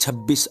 26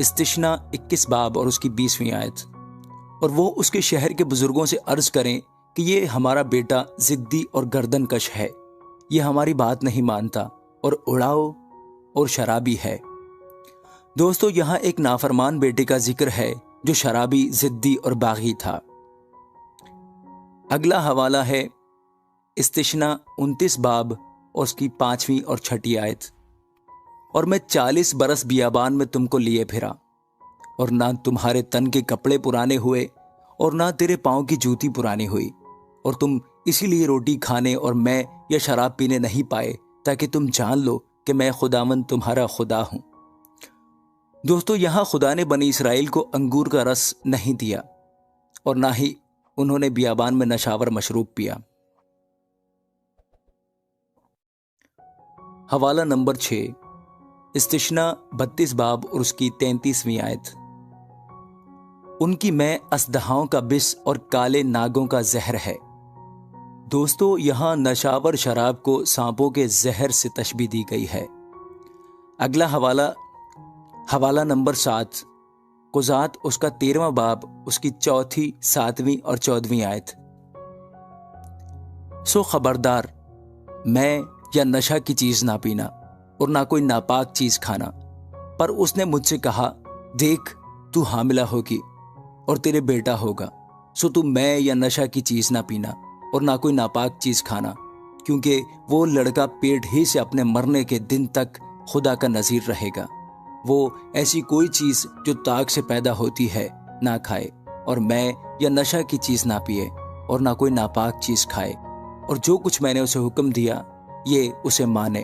استثنا 21 باب اور اس کی 20ویں آیت۔ اور وہ اس کے شہر کے بزرگوں سے عرض کریں کہ یہ ہمارا بیٹا ضدی اور گردن کش ہے، یہ ہماری بات نہیں مانتا اور اڑاؤ اور شرابی ہے۔ دوستو، یہاں ایک نافرمان بیٹے کا ذکر ہے جو شرابی، ضدی اور باغی تھا۔ اگلا حوالہ ہے استثنا 29 باب اور اس کی 5ویں اور 6ٹھی آیت۔ اور میں 40 برس بیابان میں تم کو لیے پھرا، اور نہ تمہارے تن کے کپڑے پرانے ہوئے اور نہ تیرے پاؤں کی جوتی پرانی ہوئی، اور تم اسی لیے روٹی کھانے اور میں یا شراب پینے نہیں پائے، تاکہ تم جان لو کہ میں خداوند تمہارا خدا ہوں۔ دوستو، یہاں خدا نے بنی اسرائیل کو انگور کا رس نہیں دیا، اور نہ ہی انہوں نے بیابان میں نشاور مشروب پیا۔ حوالہ نمبر 6، استثنا 32 باب اور اس کی 33ویں آیت۔ ان کی میں اژدہاؤں کا بس اور کالے ناگوں کا زہر ہے۔ دوستو، یہاں نشاور شراب کو سانپوں کے زہر سے تشبیہ دی گئی ہے۔ اگلا حوالہ نمبر 7، قضات اس کا 13واں باب اس کی 4، 7ویں اور 14ویں آیت۔ سو خبردار، میں یا نشہ کی چیز نہ پینا اور نہ کوئی ناپاک چیز کھانا۔ پر اس نے مجھ سے کہا، دیکھ، تو حاملہ ہوگی اور تیرے بیٹا ہوگا، سو تو میں یا نشہ کی چیز نہ پینا اور نہ کوئی ناپاک چیز کھانا، کیونکہ وہ لڑکا پیٹ ہی سے اپنے مرنے کے دن تک خدا کا نذیر رہے گا۔ وہ ایسی کوئی چیز جو طاق سے پیدا ہوتی ہے نہ کھائے، اور میں یا نشہ کی چیز نہ پیے اور نہ کوئی ناپاک چیز کھائے، اور جو کچھ میں نے اسے حکم دیا یہ اسے مانے۔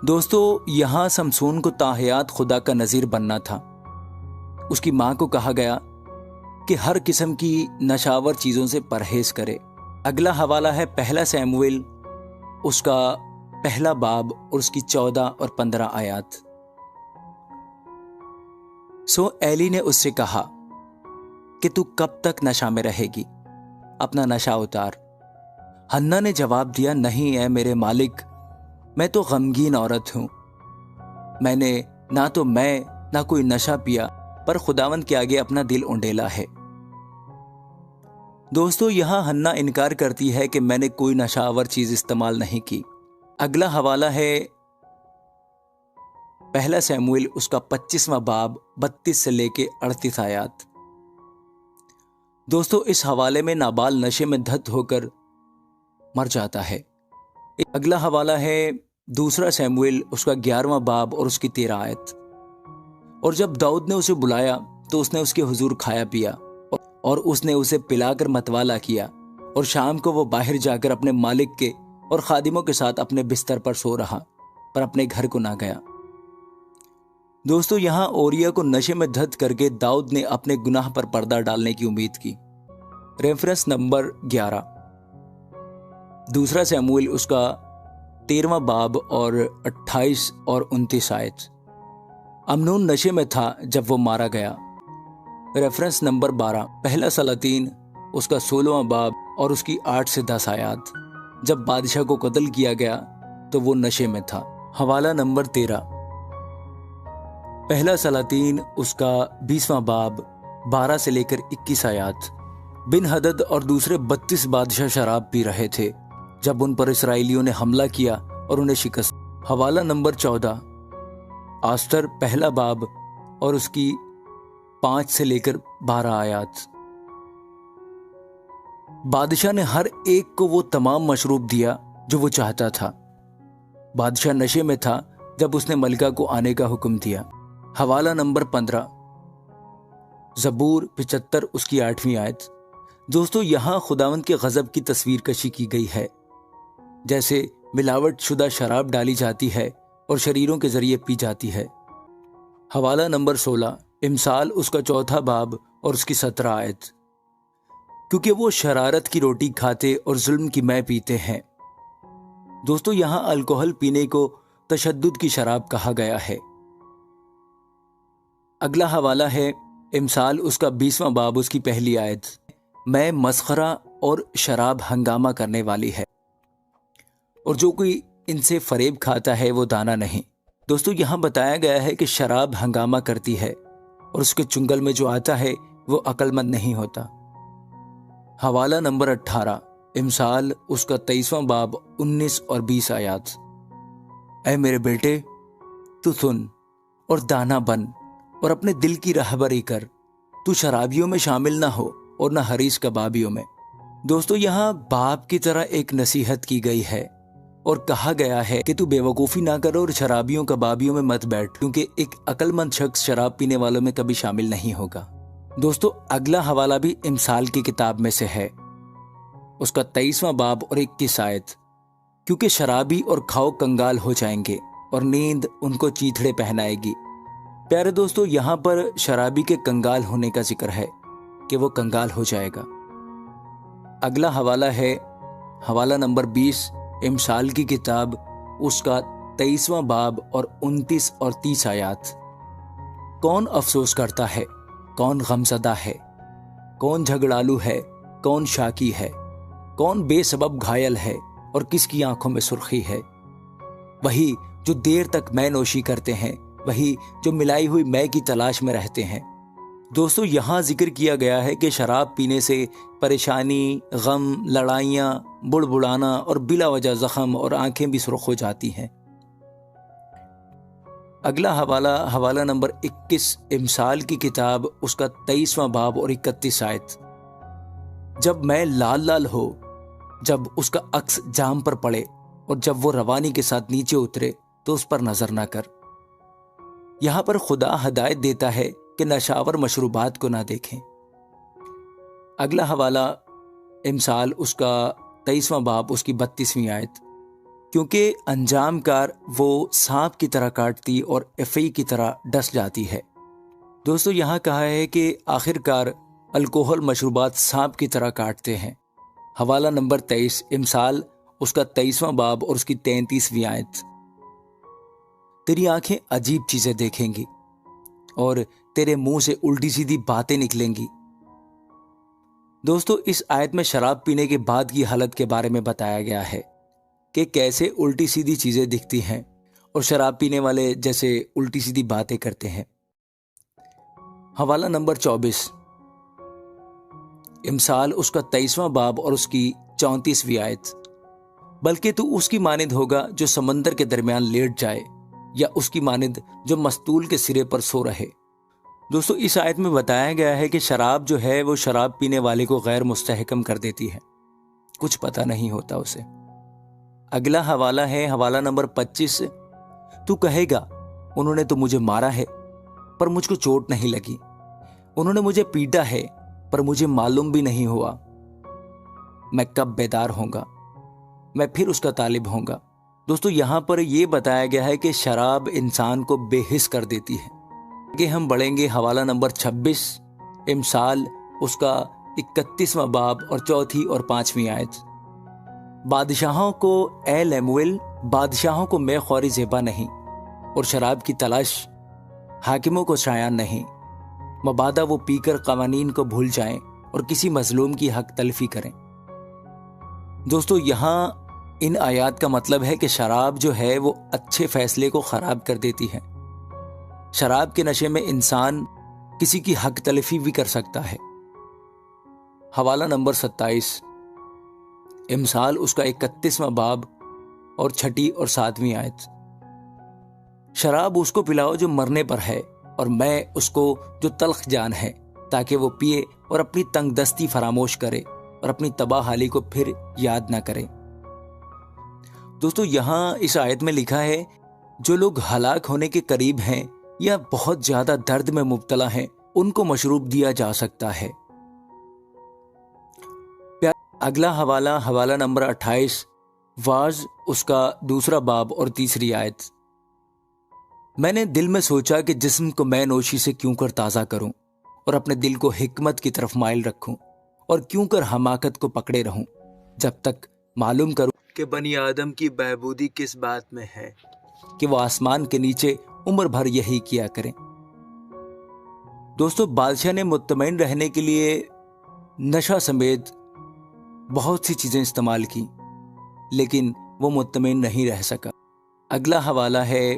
دوستو، یہاں سمسون کو تاحیات خدا کا نذیر بننا تھا۔ اس کی ماں کو کہا گیا کہ ہر قسم کی نشاور چیزوں سے پرہیز کرے۔ اگلا حوالہ ہے پہلا سیموئیل اس کا پہلا باب اور اس کی 14 اور 15 آیات۔ سو ایلی نے اس سے کہا کہ تو کب تک نشہ میں رہے گی؟ اپنا نشہ اتار۔ حنا نے جواب دیا، نہیں اے میرے مالک، میں تو غمگین عورت ہوں، میں نے نہ کوئی نشہ پیا، پر خداوند کے آگے اپنا دل اونڈیلا ہے۔ دوستو، یہاں حنا انکار کرتی ہے کہ میں نے کوئی نشہ آور چیز استعمال نہیں کی۔ اگلا حوالہ ہے پہلا سیموئیل اس کا 25واں باب 32 سے لے کے 38 آیات۔ دوستو، اس حوالے میں نابال نشے میں دھت ہو کر مر جاتا ہے۔ اگلا حوالہ ہے دوسرا سیموئیل اس کا 11واں باب اور اس کی 13 آیت۔ اور جب داؤد نے اسے بلایا تو اس نے اس کے حضور کھایا پیا، اور اس نے اسے پلا کر متوالا کیا، اور شام کو وہ باہر جا کر اپنے مالک کے اور خادموں کے ساتھ اپنے بستر پر سو رہا، پر اپنے گھر کو نہ گیا۔ دوستو، یہاں اوریا کو نشے میں دھت کر کے داؤد نے اپنے گناہ پر پردہ ڈالنے کی امید کی۔ ریفرنس نمبر 11، دوسرا سیموئیل اس کا 13واں باب اور 28 اور 29 آیت۔ امنون نشے میں تھا جب وہ مارا گیا۔ ریفرنس نمبر 12، پہلا سلاطین اس کا 16واں باب اور اس کی 8 سے 10 آیات۔ جب بادشاہ کو قتل کیا گیا تو وہ نشے میں تھا۔ حوالہ نمبر 13، پہلا سلاطین اس کا 20واں باب 12 سے لے کر 21 آیات۔ بن حدد اور دوسرے 32 بادشاہ شراب پی رہے تھے جب ان پر اسرائیلیوں نے حملہ کیا اور انہیں شکست۔ حوالہ نمبر 14، آستر پہلا باب اور اس کی 5 سے لے کر 12 آیات۔ بادشاہ نے ہر ایک کو وہ تمام مشروب دیا جو وہ چاہتا تھا۔ بادشاہ نشے میں تھا جب اس نے ملکہ کو آنے کا حکم دیا۔ حوالہ نمبر 15، زبور 75 اس کی 8ویں آیت۔ دوستو، یہاں خداوند کے غضب کی تصویر کشی کی گئی ہے، جیسے ملاوٹ شدہ شراب ڈالی جاتی ہے اور شریروں کے ذریعے پی جاتی ہے۔ حوالہ نمبر 16، امثال اس کا 4واں باب اور اس کی 17 آیت۔ کیونکہ وہ شرارت کی روٹی کھاتے اور ظلم کی مے پیتے ہیں۔ دوستو، یہاں الکوہل پینے کو تشدد کی شراب کہا گیا ہے۔ اگلا حوالہ ہے امثال اس کا 20واں باب اس کی پہلی آیت۔ میں مسخرہ اور شراب ہنگامہ کرنے والی ہے، اور جو کوئی ان سے فریب کھاتا ہے وہ دانا نہیں۔ دوستو یہاں بتایا گیا ہے کہ شراب ہنگامہ کرتی ہے اور اس کے چنگل میں جو آتا ہے وہ عقل مند نہیں ہوتا۔ حوالہ نمبر 18، امثال اس کا 23واں باب 19 اور 20 آیات۔ اے میرے بیٹے، تو سن اور دانا بن اور اپنے دل کی رہبری کر، تو شرابیوں میں شامل نہ ہو اور نہ حریص کبابیوں میں۔ دوستو یہاں باپ کی طرح ایک نصیحت کی گئی ہے اور کہا گیا ہے کہ تو بے وقوفی نہ کرو اور شرابیوں کبابیوں میں مت بیٹھ، کیونکہ ایک عقل مند شخص شراب پینے والوں میں کبھی شامل نہیں ہوگا۔ دوستو اگلا حوالہ بھی امثال کی کتاب میں سے ہے، اس کا 23واں باب اور 21 آیت۔ کیونکہ شرابی اور کھاؤ کنگال ہو جائیں گے اور نیند ان کو چیتھڑے پہنائے گی۔ پیارے دوستو یہاں پر شرابی کے کنگال ہونے کا ذکر ہے کہ وہ کنگال ہو جائے گا۔ اگلا حوالہ ہے حوالہ نمبر 20، امثال کی کتاب، اس کا 23واں باب اور 29 اور 30 آیات۔ کون افسوس کرتا ہے، کون غمزدہ ہے، کون جھگڑالو ہے، کون شاکی ہے، کون بے سبب گھائل ہے اور کس کی آنکھوں میں سرخی ہے؟ وہی جو دیر تک مے نوشی کرتے ہیں، وہی جو ملائی ہوئی مے کی تلاش میں رہتے ہیں۔ دوستو یہاں ذکر کیا گیا ہے کہ شراب پینے سے پریشانی، غم، لڑائیاں، بڑبڑانا اور بلا وجہ زخم اور آنکھیں بھی سرخ ہو جاتی ہیں۔ اگلا حوالہ نمبر 21، امثال کی کتاب، اس کا 23واں باب اور 31 آیت۔ جب میں لال لال ہو، جب اس کا عکس جام پر پڑے اور جب وہ روانی کے ساتھ نیچے اترے تو اس پر نظر نہ کر۔ یہاں پر خدا ہدایت دیتا ہے کہ نشاور مشروبات کو نہ دیکھیں۔ اگلا حوالہ امثال اس کا 23واں باب، اس کی 32ویں آیت۔ کیونکہ انجام کار وہ سانپ کی طرح کاٹتی اور افعی کی طرح ڈس جاتی ہے۔ دوستو یہاں کہا ہے کہ آخر کار الکوہل مشروبات سانپ کی طرح کاٹتے ہیں۔ حوالہ نمبر 23، امثال اس کا 23واں باب اور اس کی 33ویں آیت۔ تیری آنکھیں عجیب چیزیں دیکھیں گی اور تیرے منہ سے الٹی سیدھی باتیں نکلیں گی۔ دوستو اس آیت میں شراب پینے کے بعد کی حالت کے بارے میں بتایا گیا ہے کہ کیسے الٹی سیدھی چیزیں دکھتی ہیں اور شراب پینے والے جیسے الٹی سیدھی باتیں کرتے ہیں۔ حوالہ نمبر 24، امثال اس کا 23واں باب اور اس کی 34ویں آیت۔ بلکہ تو اس کی مانند ہوگا جو سمندر کے درمیان لیٹ جائے، یا اس کی مانند جو مستول کے سرے پر سو رہے۔ دوستو اس آیت میں بتایا گیا ہے کہ شراب جو ہے وہ شراب پینے والے کو غیر مستحکم کر دیتی ہے، کچھ پتہ نہیں ہوتا اسے۔ اگلا حوالہ ہے حوالہ نمبر 25۔ تو کہے گا انہوں نے تو مجھے مارا ہے پر مجھ کو چوٹ نہیں لگی، انہوں نے مجھے پیٹا ہے پر مجھے معلوم بھی نہیں ہوا۔ میں کب بیدار ہوں گا، میں پھر اس کا طالب ہوں گا۔ دوستو یہاں پر یہ بتایا گیا ہے کہ شراب انسان کو بے حس کر دیتی ہے۔ کہ ہم بڑھیں گے حوالہ نمبر 26، امثال اس کا 31واں باب اور 4 اور 5 آیت۔ بادشاہوں کو اے لیمویل، بادشاہوں کو میں خوری زیبا نہیں، اور شراب کی تلاش حاکموں کو شایان نہیں، مبادا وہ پی کر قوانین کو بھول جائیں اور کسی مظلوم کی حق تلفی کریں۔ دوستو یہاں ان آیات کا مطلب ہے کہ شراب جو ہے وہ اچھے فیصلے کو خراب کر دیتی ہے۔ شراب کے نشے میں انسان کسی کی حق تلفی بھی کر سکتا ہے۔ حوالہ نمبر 27، امثال اس کا 31واں باب اور 6 اور 7 آیت۔ شراب اس کو پلاؤ جو مرنے پر ہے، اور میں اس کو جو تلخ جان ہے، تاکہ وہ پیے اور اپنی تنگ دستی فراموش کرے اور اپنی تباہ حالی کو پھر یاد نہ کرے۔ دوستو یہاں اس آیت میں لکھا ہے جو لوگ ہلاک ہونے کے قریب ہیں یا بہت زیادہ درد میں مبتلا ہیں، ان کو مشروب دیا جا سکتا ہے۔ اگلا حوالہ نمبر 28، واعظ اس کا 2 باب اور 3 آیت۔ میں نے دل میں سوچا کہ جسم کو میں نوشی سے کیوں کر تازہ کروں اور اپنے دل کو حکمت کی طرف مائل رکھوں، اور کیوں کر حماقت کو پکڑے رہوں، جب تک معلوم کروں کہ بنی آدم کی بہبودی کس بات میں ہے، کہ وہ آسمان کے نیچے عمر بھر یہی کیا کریں۔ دوستو بادشاہ نے مطمئن رہنے کے لیے نشہ سمیت بہت سی چیزیں استعمال کی، لیکن وہ مطمئن نہیں رہ سکا۔ اگلا حوالہ ہے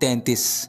33,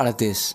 38,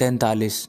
43,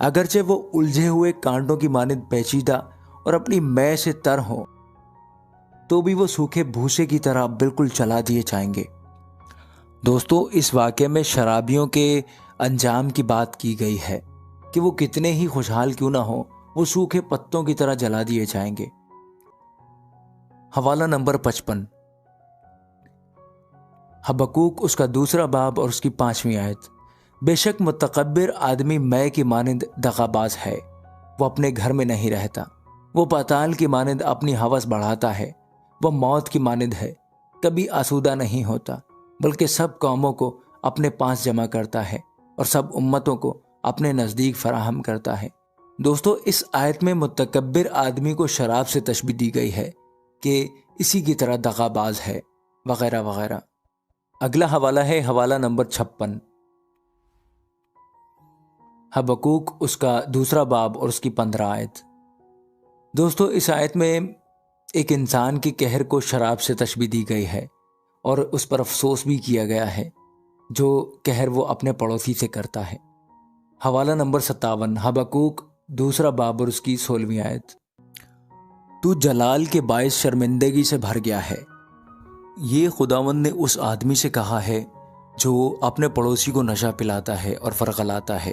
اگرچہ وہ الجھے ہوئے کانٹوں کی مانند پیچیدہ اور اپنی مے سے تر ہوں، تو بھی وہ سوکھے بھوسے کی طرح بالکل چلا دیے جائیں گے۔ دوستو، اس واقعے میں شرابیوں کے انجام کی بات کی گئی ہے کہ وہ کتنے ہی خوشحال کیوں نہ ہوں، وہ سوکھے پتوں کی طرح جلا دیے جائیں گے۔ حوالہ نمبر 55، حبقوق اس کا 2 باب اور اس کی 5ویں آیت۔ بے شک متکبر آدمی مے کی مانند دغاباز ہے، وہ اپنے گھر میں نہیں رہتا، وہ پاتال کی مانند اپنی ہوس بڑھاتا ہے، وہ موت کی مانند ہے، کبھی آسودہ نہیں ہوتا، بلکہ سب قوموں کو اپنے پاس جمع کرتا ہے اور سب امتوں کو اپنے نزدیک فراہم کرتا ہے۔ دوستو، اس آیت میں متکبر آدمی کو شراب سے تشبیہ دی گئی ہے کہ اسی کی طرح دغاباز ہے، وغیرہ وغیرہ۔ اگلا حوالہ ہے حوالہ نمبر 56، حبقوق اس کا 2 باب اور اس کی 15 آیت۔ دوستو، اس آیت میں ایک انسان کے قہر کو شراب سے تشبیہ دی گئی ہے اور اس پر افسوس بھی کیا گیا ہے جو قہر وہ اپنے پڑوسی سے کرتا ہے۔ حوالہ نمبر 57، حبقوق 2 باب اور اس کی 16ویں آیت۔ تو جلال کے باعث شرمندگی سے بھر گیا ہے۔ یہ خداوند نے اس آدمی سے کہا ہے جو اپنے پڑوسی کو نشہ پلاتا ہے اور فرغلاتا ہے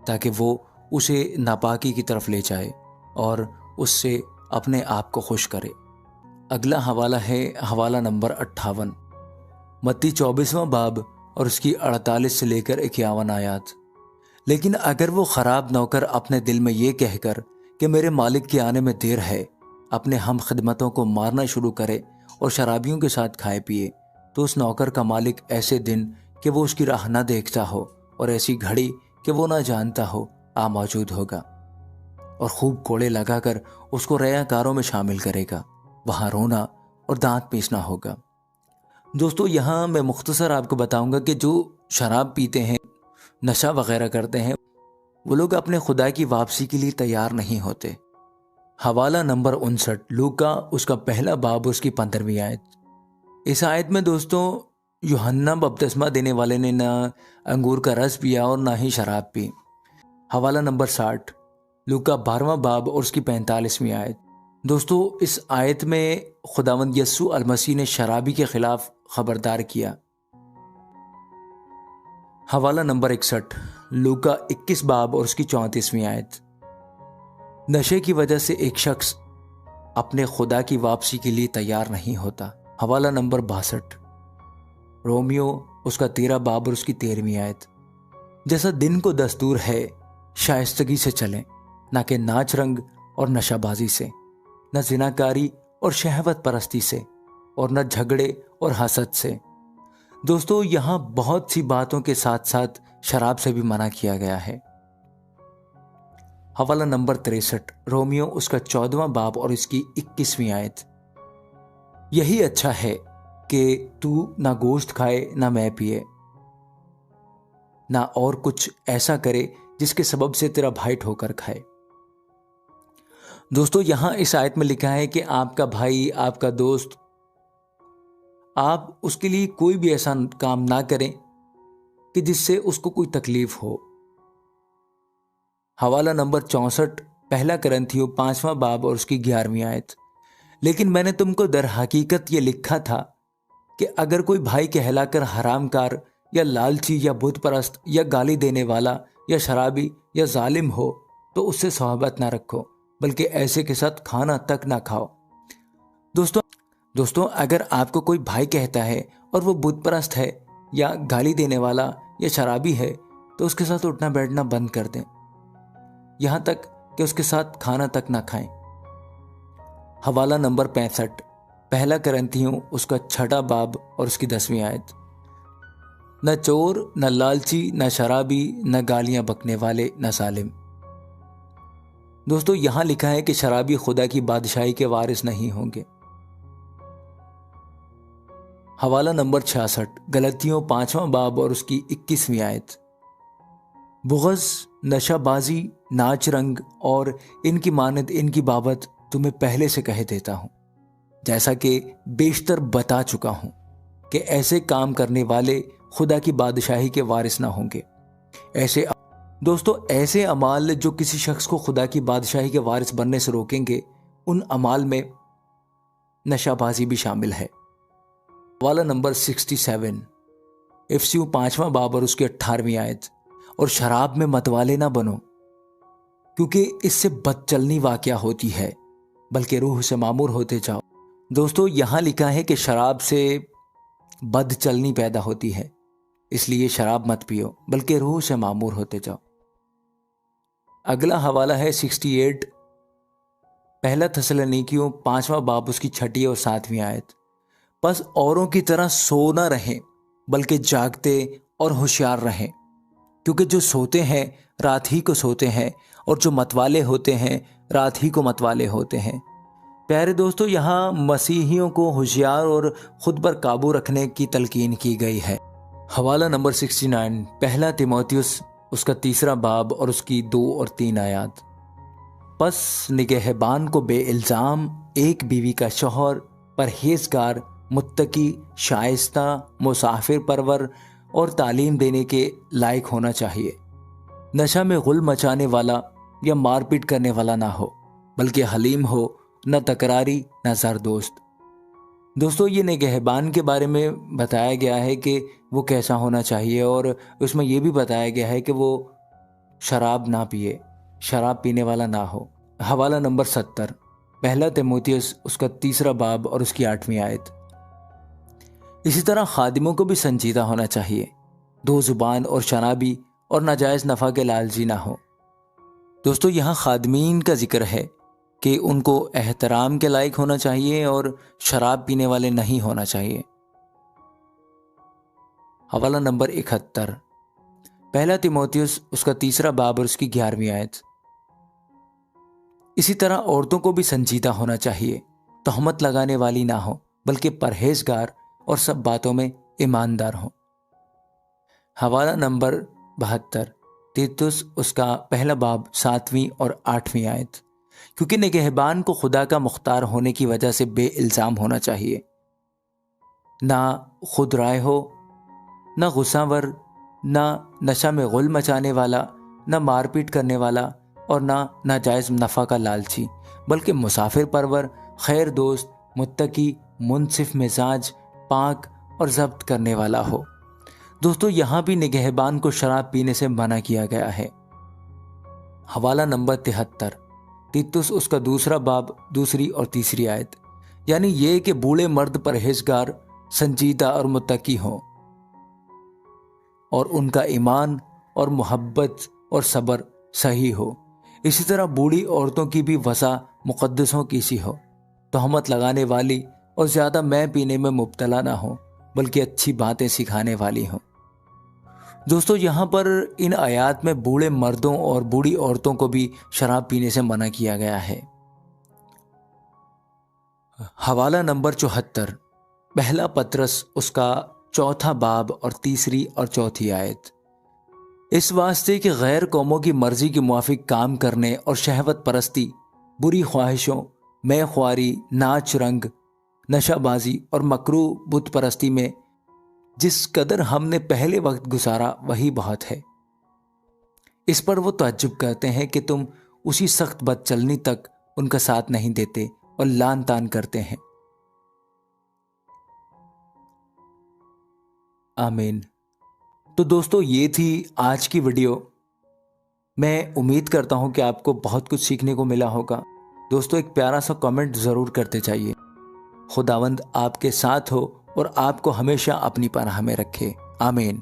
تاکہ وہ اسے ناپاکی کی طرف لے جائے اور اس سے اپنے آپ کو خوش کرے۔ اگلا حوالہ ہے حوالہ نمبر 58، متی 24واں باب اور اس کی 48 سے لے کر 51 آیات۔ لیکن اگر وہ خراب نوکر اپنے دل میں یہ کہہ کر کہ میرے مالک کے آنے میں دیر ہے، اپنے ہم خدمتوں کو مارنا شروع کرے اور شرابیوں کے ساتھ کھائے پیے، تو اس نوکر کا مالک ایسے دن کہ وہ اس کی راہ نہ دیکھتا ہو اور ایسی گھڑی کہ وہ نہ جانتا ہو آ موجود ہوگا اور خوب کوڑے لگا کر اس کو ریا کاروں میں شامل کرے گا، وہاں رونا اور دانت پیسنا ہوگا۔ دوستو، یہاں میں مختصر آپ کو بتاؤں گا کہ جو شراب پیتے ہیں، نشہ وغیرہ کرتے ہیں، وہ لوگ اپنے خدا کی واپسی کے لیے تیار نہیں ہوتے۔ حوالہ نمبر 59، لوکا اس کا 1 باب اس کی 15ویں آیت۔ اس آیت میں دوستو یوحنا بپتسمہ دینے والے نے نہ انگور کا رس پیا اور نہ ہی شراب پی۔ حوالہ نمبر 60، لوکا 12واں باب اور اس کی 45ویں آیت۔ دوستو، اس آیت میں خداوند یسوع المسیح نے شرابی کے خلاف خبردار کیا۔ حوالہ نمبر 61، لوکا 21 باب اور اس کی 34ویں آیت۔ نشے کی وجہ سے ایک شخص اپنے خدا کی واپسی کے لیے تیار نہیں ہوتا۔ حوالہ نمبر 62، رومیو اس کا 13 باب اور اس کی 13ویں آیت۔ جیسا دن کو دستور ہے، شائستگی سے چلیں، نہ کہ ناچ رنگ اور نشہ بازی سے، نہ زناکاری اور شہوت پرستی سے، اور نہ جھگڑے اور حسد سے۔ دوستو، یہاں بہت سی باتوں کے ساتھ ساتھ شراب سے بھی منع کیا گیا ہے۔ حوالہ نمبر 63، رومیو اس کا 14واں باب اور اس کی 21ویں آیت۔ یہی اچھا ہے کہ تو نہ گوشت کھائے نہ مے پیے، نہ اور کچھ ایسا کرے جس کے سبب سے تیرا بھائی ٹھوکر کھائے۔ دوستو، یہاں اس آیت میں لکھا ہے کہ آپ کا بھائی، آپ کا دوست، آپ اس کے لیے کوئی بھی ایسا کام نہ کریں کہ جس سے اس کو کوئی تکلیف ہو۔ حوالہ نمبر 64، 1 کرنتھیوں 5واں باب اور اس کی 11ویں آیت۔ لیکن میں نے تم کو در حقیقت یہ لکھا تھا کہ اگر کوئی بھائی کہلا کر حرام کار یا لالچی یا بت پرست یا گالی دینے والا یا شرابی یا ظالم ہو تو اس سے صحبت نہ رکھو، بلکہ ایسے کے ساتھ کھانا تک نہ کھاؤ۔ دوستو، اگر آپ کو کوئی بھائی کہتا ہے اور وہ بت پرست ہے یا گالی دینے والا یا شرابی ہے تو اس کے ساتھ اٹھنا بیٹھنا بند کر دیں، یہاں تک کہ اس کے ساتھ کھانا تک نہ کھائیں۔ حوالہ نمبر 65، 1 کرنتھیوں اس کا 6 باب اور اس کی 10ویں آیت۔ نہ چور، نہ لالچی، نہ شرابی، نہ گالیاں بکنے والے، نہ ظالم۔ دوستو، یہاں لکھا ہے کہ شرابی خدا کی بادشاہی کے وارث نہیں ہوں گے۔ حوالہ نمبر 66، گلتیوں 5واں باب اور اس کی 21ویں آیت۔ بغض، نشہ بازی، ناچ رنگ اور ان کی مانند ان کی بابت تمہیں پہلے سے کہہ دیتا ہوں، جیسا کہ بیشتر بتا چکا ہوں کہ ایسے کام کرنے والے خدا کی بادشاہی کے وارث نہ ہوں گے۔ دوستو ایسے اعمال جو کسی شخص کو خدا کی بادشاہی کے وارث بننے سے روکیں گے، ان اعمال میں نشہ بازی بھی شامل ہے۔ حوالہ نمبر 67، افسیوں 5واں باب اور اس کی 18ویں آیت، اور شراب میں متوالے نہ بنو کیونکہ اس سے بد چلنی واقعہ ہوتی ہے، بلکہ روح سے معمور ہوتے جاؤ۔ دوستو یہاں لکھا ہے کہ شراب سے بد چلنی پیدا ہوتی ہے، اس لیے شراب مت پیو بلکہ روح سے معمور ہوتے جاؤ۔ اگلا حوالہ ہے 68، پہلا تھسلنیکیوں 5واں باب اس کی 6 اور 7ویں آیت، بس اوروں کی طرح سو نہ رہیں بلکہ جاگتے اور ہوشیار رہیں، کیونکہ جو سوتے ہیں رات ہی کو سوتے ہیں، اور جو متوالے ہوتے ہیں رات ہی کو متوالے ہوتے ہیں۔ پیارے دوستو یہاں مسیحیوں کو ہوشیار اور خود پر قابو رکھنے کی تلقین کی گئی ہے۔ حوالہ نمبر 69، پہلا تیموتھیوس اس کا 3 باب اور اس کی 2 اور 3 آیات، پس نگہبان کو بے الزام ایک بیوی کا شوہر، پرہیزگار، متقی، شائستہ، مسافر پرور اور تعلیم دینے کے لائق ہونا چاہیے، نشہ میں غل مچانے والا یا مار پیٹ کرنے والا نہ ہو، بلکہ حلیم ہو، نہ تکراری نہ زردوست۔ دوستو یہ نگہبان کے بارے میں بتایا گیا ہے کہ وہ کیسا ہونا چاہیے، اور اس میں یہ بھی بتایا گیا ہے کہ وہ شراب نہ پیے، شراب پینے والا نہ ہو۔ حوالہ نمبر 70، پہلا تیموتھیوس اس کا 3 باب اور اس کی 8ویں آیت۔ اسی طرح خادموں کو بھی سنجیدہ ہونا چاہیے، دو زبان اور شرابی اور ناجائز نفع کے لالچی نہ ہو۔ دوستو یہاں خادمین کا ذکر ہے کہ ان کو احترام کے لائق ہونا چاہیے اور شراب پینے والے نہیں ہونا چاہیے۔ حوالہ نمبر 71، پہلا تیموتھیوس اس کا 3 باب اور اس کی 11ویں آیت۔ اسی طرح عورتوں کو بھی سنجیدہ ہونا چاہیے، تہمت لگانے والی نہ ہو بلکہ پرہیزگار اور سب باتوں میں ایماندار ہوں۔ حوالہ نمبر 72، تیتس اس کا 1 باب 7ویں اور 8ویں آیت، کیونکہ نگہبان کو خدا کا مختار ہونے کی وجہ سے بے الزام ہونا چاہیے، نہ خود رائے ہو، نہ غصہ ور، نہ نشہ میں غل مچانے والا، نہ مار پیٹ کرنے والا، اور نہ ناجائز نفع کا لالچی، بلکہ مسافر پرور، خیر دوست، متقی، منصف مزاج، پاک اور ضبط کرنے والا ہو۔ دوستو یہاں بھی نگہبان کو شراب پینے سے منع کیا گیا ہے۔ حوالہ نمبر 73، تیتس اس کا 2 باب 2 اور 3 آیت، یعنی یہ کہ بوڑھے مرد پرہیزگار، سنجیدہ اور متقی ہوں، اور ان کا ایمان اور محبت اور صبر صحیح ہو۔ اسی طرح بوڑھی عورتوں کی بھی وضع مقدسوں کی سی ہو، تہمت لگانے والی اور زیادہ میں پینے میں مبتلا نہ ہو، بلکہ اچھی باتیں سکھانے والی ہوں۔ دوستو یہاں پر ان آیات میں بوڑھے مردوں اور بوڑھی عورتوں کو بھی شراب پینے سے منع کیا گیا ہے۔ حوالہ نمبر 74، پہلا پطرس اس کا 4 باب اور 3 اور 4 آیت، اس واسطے کہ غیر قوموں کی مرضی کے موافق کام کرنے اور شہوت پرستی، بری خواہشوں، میں خواری، ناچ رنگ، نشہ بازی اور مکروہ بت پرستی میں جس قدر ہم نے پہلے وقت گزارا وہی بہت ہے۔ اس پر وہ تعجب کرتے ہیں کہ تم اسی سخت بد چلنی تک ان کا ساتھ نہیں دیتے اور لان تان کرتے ہیں۔ آمین۔ تو دوستو یہ تھی آج کی ویڈیو۔ میں امید کرتا ہوں کہ آپ کو بہت کچھ سیکھنے کو ملا ہوگا۔ دوستو ایک پیارا سا کامنٹ ضرور کرتے جائیے۔ خداوند آپ کے ساتھ ہو اور آپ کو ہمیشہ اپنی پناہ میں رکھے۔ آمین۔